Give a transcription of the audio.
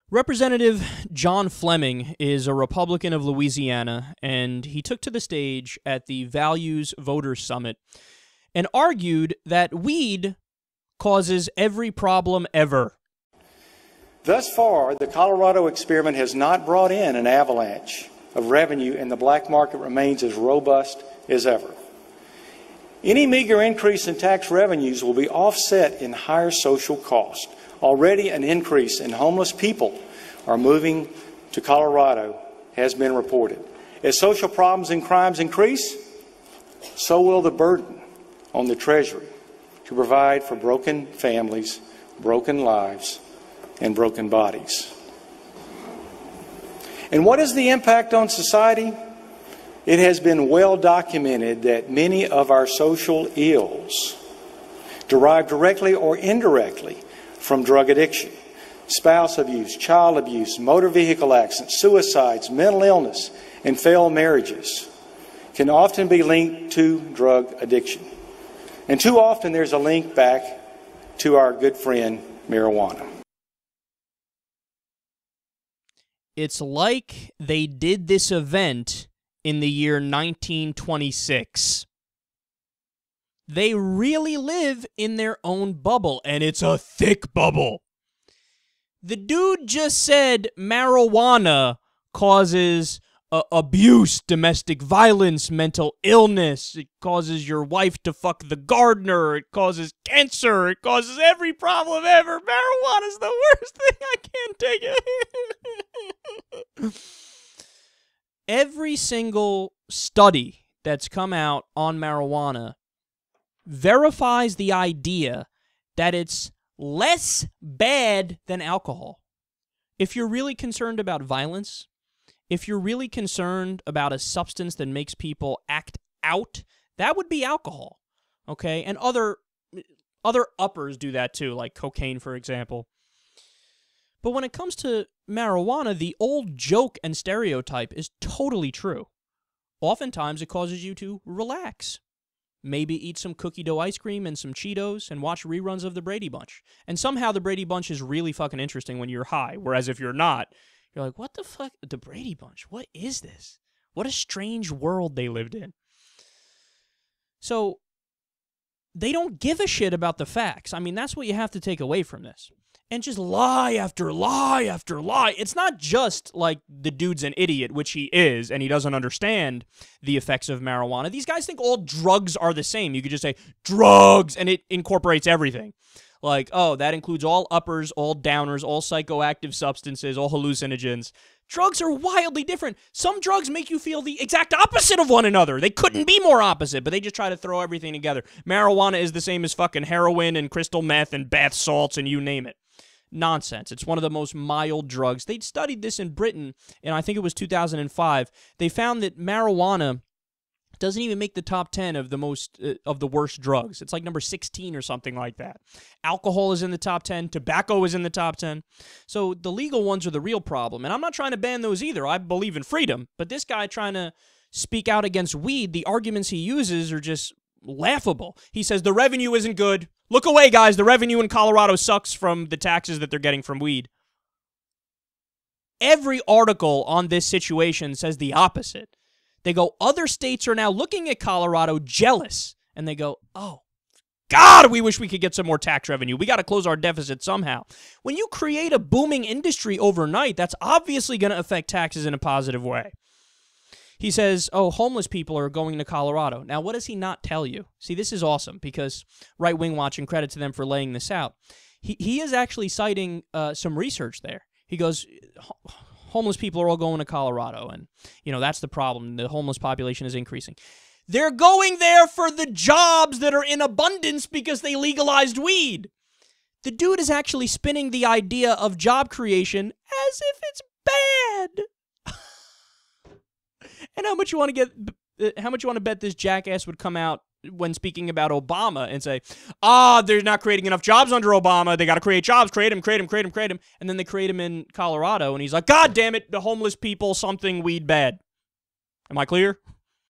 Representative John Fleming is a Republican of Louisiana, and he took to the stage at the Values Voters Summit and argued that weed causes every problem ever. Thus far, the Colorado experiment has not brought in an avalanche of revenue, and the black market remains as robust as ever. Any meager increase in tax revenues will be offset in higher social costs. Already an increase in homeless people are moving to Colorado has been reported. As social problems and crimes increase, so will the burden on the Treasury to provide for broken families, broken lives, and broken bodies. And what is the impact on society? It has been well documented that many of our social ills derive directly or indirectly from drug addiction. Spouse abuse, child abuse, motor vehicle accidents, suicides, mental illness, and failed marriages can often be linked to drug addiction. And too often there's a link back to our good friend, marijuana. It's like they did this event in the year 1926. They really live in their own bubble, and it's a thick bubble. The dude just said marijuana causes abuse, domestic violence, mental illness. It causes your wife to fuck the gardener. It causes cancer. It causes every problem ever. Marijuana's the worst thing. I can't take it. Every single study that's come out on marijuana verifies the idea that it's less bad than alcohol. If you're really concerned about violence, if you're really concerned about a substance that makes people act out, that would be alcohol, okay? And other uppers do that too, like cocaine, for example. But when it comes to marijuana, the old joke and stereotype is totally true. Oftentimes, it causes you to relax. Maybe eat some cookie dough ice cream and some Cheetos and watch reruns of The Brady Bunch. And somehow The Brady Bunch is really fucking interesting when you're high, whereas if you're not, you're like, what the fuck? The Brady Bunch? What is this? What a strange world they lived in. So, they don't give a shit about the facts. I mean, that's what you have to take away from this. And just lie after lie after lie. It's not just like the dude's an idiot, which he is, and he doesn't understand the effects of marijuana. These guys think all drugs are the same. You could just say, drugs, and it incorporates everything. Like, oh, that includes all uppers, all downers, all psychoactive substances, all hallucinogens. Drugs are wildly different. Some drugs make you feel the exact opposite of one another. They couldn't be more opposite, but they just try to throw everything together. Marijuana is the same as fucking heroin and crystal meth and bath salts and you name it. Nonsense. It's one of the most mild drugs. They studied this in Britain, and I think it was 2005. They found that marijuana doesn't even make the top 10 of the worst drugs. It's like number 16 or something like that. Alcohol is in the top 10. Tobacco is in the top 10. So the legal ones are the real problem. And I'm not trying to ban those either. I believe in freedom. But this guy trying to speak out against weed, the arguments he uses are just laughable. He says the revenue isn't good. Look away, guys. The revenue in Colorado sucks from the taxes that they're getting from weed. Every article on this situation says the opposite. They go, other states are now looking at Colorado jealous. And they go, oh, God, we wish we could get some more tax revenue. We got to close our deficit somehow. When you create a booming industry overnight, that's obviously going to affect taxes in a positive way. He says, oh, homeless people are going to Colorado. Now, what does he not tell you? See, this is awesome because Right Wing Watch, and credit to them for laying this out. He is actually citing some research there. He goes, homeless people are all going to Colorado, and, you know, that's the problem. The homeless population is increasing. They're going there for the jobs that are in abundance because they legalized weed. The dude is actually spinning the idea of job creation as if it's bad. And how much you want to bet this jackass would come out when speaking about Obama and say, they're not creating enough jobs under Obama. They got to create jobs, create them. And then they create them in Colorado. And he's like, God damn it, the homeless people, something weed bad. Am I clear?